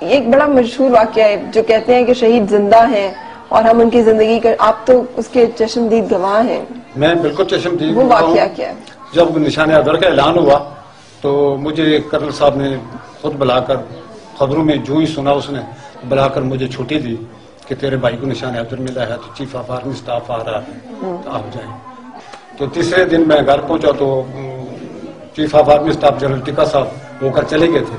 ایک بڑا مشہور واقعہ ہے جو کہتے ہیں کہ شہید زندہ ہیں اور ہم ان کی زندگی کا، آپ تو اس کے چشمدید گواہ ہیں. میں بالکل چشمدید. وہ واقعہ کیا ہے؟ جب نشان حیدر کا اعلان ہوا تو مجھے کرنل صاحب نے خود بلا کر، خبروں میں جو ہی سنا اس نے بلا کر مجھے چھٹی دی کہ تیرے بھائی کو نشان حیدر ملا ہے تو چیف آف آرمی اسٹاف آ رہا ہے تو آپ جائیں. تو تیسرے دن میں گھر پہنچا تو chief of army staff general tikka صاحب ہو کر چلے گئے تھے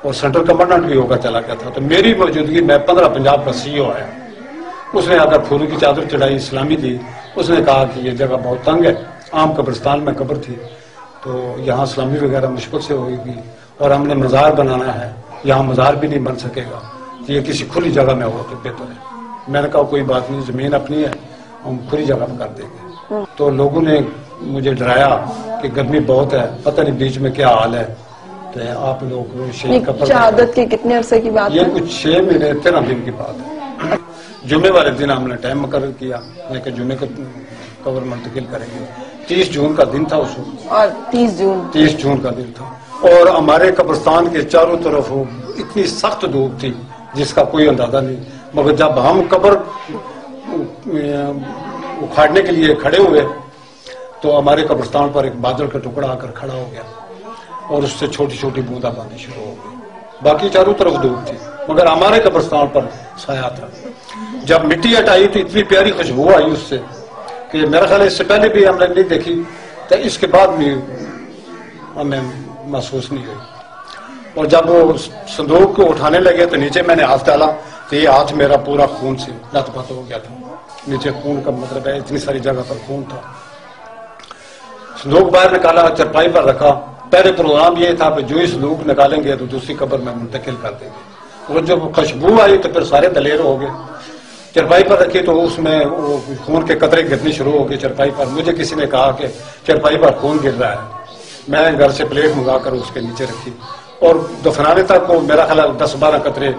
اور سینٹرل کمانڈنٹ بھی ہو کر چلا گیا تھا. تو میری موجودگی میں 15 پنجاب کا سی او آیا. اس نے آ کر پھولوں کی چادر چڑھائی، اسلامی دی. اس نے کہا کہ یہ جگہ بہت تنگ ہے، عام قبرستان میں قبر تھی تو یہاں اسلامی وغیرہ مشکل سے ہوئے گی اور ہم نے مزار بنانا ہے، یہاں مزار بھی نہیں بن سکے گا، یہ کسی کھلی جگہ میں ہو تو بہتر ہے. میں نے کہا کوئی بات نہیں، زمین اپنی ہے، ہم کھلی جگہ میں کر دیں گے. تو لوگوں نے مجھے ڈرایا کہ گرمی بہت ہے، پتہ نہیں بیچ میں کیا حال ہے، تو آپ لوگ شہید کا شہادت کے کتنے عرصے کی بات ہے؟ یہ کچھ 6 مہینے 13 دن کی بات ہے. جمعے والے دن ہم نے ٹائم مقرر کیا کہ جمعے کو قبر منتقل کریں گے. 30 جون کا دن تھا اس وقت، اور 30 جون کا دن تھا. اور ہمارے قبرستان کے چاروں طرف اتنی سخت دھوپ تھی جس کا کوئی اندازہ نہیں. مگر جب ہم قبر اکھاڑنے کے لیے کھڑے ہوئے تو ہمارے قبرستان پر ایک بادل کا ٹکڑا آ کر کھڑا ہو گیا اور اس سے چھوٹی چھوٹی بوندا باندھی شروع ہو گئی. باقی چاروں طرف دھوپ تھی مگر ہمارے قبرستان پر سایہ تھا. جب مٹی ہٹائی تو اتنی پیاری خوشبو آئی اس سے کہ میرا خیال اس سے پہلے بھی ہم نے نہیں دیکھی، تو اس کے بعد بھی ہمیں محسوس نہیں ہوئی. اور جب وہ صندوق کو اٹھانے لگے تو نیچے میں نے ہاتھ ڈالا تو یہ ہاتھ میرا پورا خون سے لت پت ہو گیا تھا. نیچے خون کا مطلب ہے اتنی ساری جگہ پر خون تھا. صندوق باہر نکالا، چرپائی پر رکھا. پہلے پروگرام یہ تھا کہ جو ہی صندوق نکالیں گے تو دوسری قبر میں منتقل کر دیں گے. اور جب خوشبو آئی تو پھر سارے دلیر ہو گئے. چرپائی پر رکھی تو اس میں وہ خون کے قطرے گرنے شروع ہو گئے چرپائی پر. مجھے کسی نے کہا کہ چرپائی پر خون گر رہا ہے. میں نے گھر سے پلیٹ منگا کر اس کے نیچے رکھی اور دفنانے تک کو میرا خیال 10-12 قطرے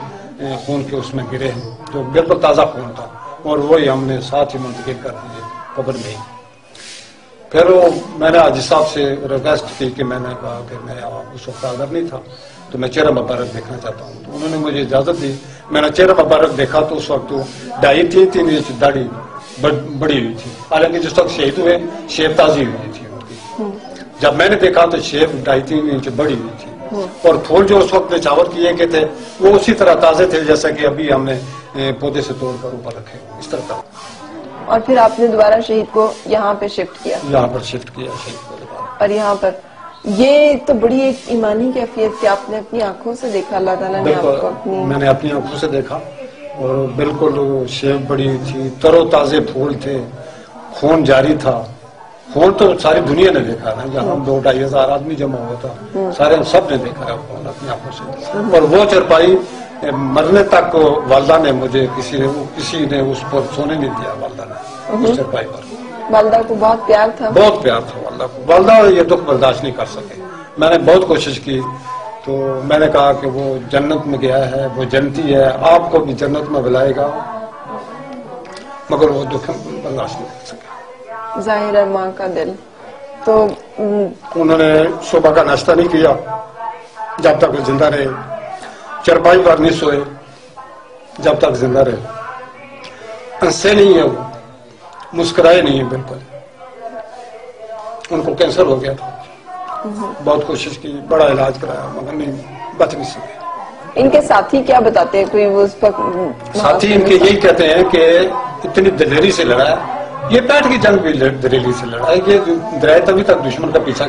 خون کے اس میں گرے ہیں جو بالکل تازہ خون تھا اور وہی ہم نے ساتھ ہی منتقل کر دیے قبر میں ہی. پھر میں نے حاجی صاحب سے ریکویسٹ کی کہ میں نے کہا کہ میں اس وقت حاضر نہیں تھا تو میں چہرہ مبارک دیکھنا چاہتا ہوں. تو انہوں نے مجھے اجازت دی. میں نے چہرہ مبارک دیکھا تو اس وقت 2.5-3 انچ داڑھی بڑی ہوئی تھی. حالانکہ جس وقت شہید ہوئے شیب تازی ہوئی تھی ان کی. جب میں نے دیکھا تو شیب 2.5-3 انچ بڑی ہوئی تھی اور پھول جو اس وقت نچاور کیے گئے تھے وہ اسی طرح تازے تھے جیسا کہ ابھی ہم نے پودے سے توڑ کر اوپر رکھے اس طرح کا. اور پھر آپ نے دوبارہ شہید کو یہاں پہ شفٹ کیا؟ یہاں پر شفٹ کیا شہید کو دوبارہ. اور یہاں پر یہ تو بڑی ایک ایمانی کیفیت کہ آپ نے اپنی آنکھوں سے دیکھا، اللہ تعالیٰ نے آپ کو اپنی. میں نے اپنی آنکھوں سے دیکھا اور بالکل شیب بڑی تھی، تر و تازے پھول تھے، خون جاری تھا. خون تو ساری دنیا نے دیکھا نا، جہاں 2-2.5 ہزار آدمی جمع ہوا تھا سارے سب نے دیکھا ہے خون اپنی آنکھوں سے. اور وہ چرپائی مرنے تک والدہ نے مجھے کسی نے اس پر سونے نہیں دیا. والدہ نے اس چرپائی پر، والدہ کو بہت پیار تھا. بہت پیار تھا والدہ کو. والدہ یہ دکھ برداشت نہیں کر سکے. میں نے بہت کوشش کی تو میں نے کہا کہ وہ جنت میں گیا ہے، وہ جنتی ہے، آپ کو بھی جنت میں بلائے گا، مگر وہ دکھ برداشت نہیں کر سکے. ظاہر ہے ماں کا دل. تو انہوں نے صبح کا ناشتہ نہیں کیا جب تک وہ زندہ رہے، چرپائی پر نہیں سوئے جب تک زندہ رہے، ہنسے نہیں ہیں، وہ مسکرائے نہیں ہیں بالکل. ان کو کینسر ہو گیا تھا. بہت کوشش کی، بڑا علاج کرایا مگر نہیں، بچ نہیں سکے. ان کے ساتھی کیا بتاتے ہیں؟ کوئی وہ اس وقت ساتھی ان کے یہی کہتے ہیں کہ اتنی دلیری سے لڑا ہے. یہ پیٹ کی جنگ بھی دلیری سے لڑا ہے. یہ درائے تبھی تک دشمن کا پیچھا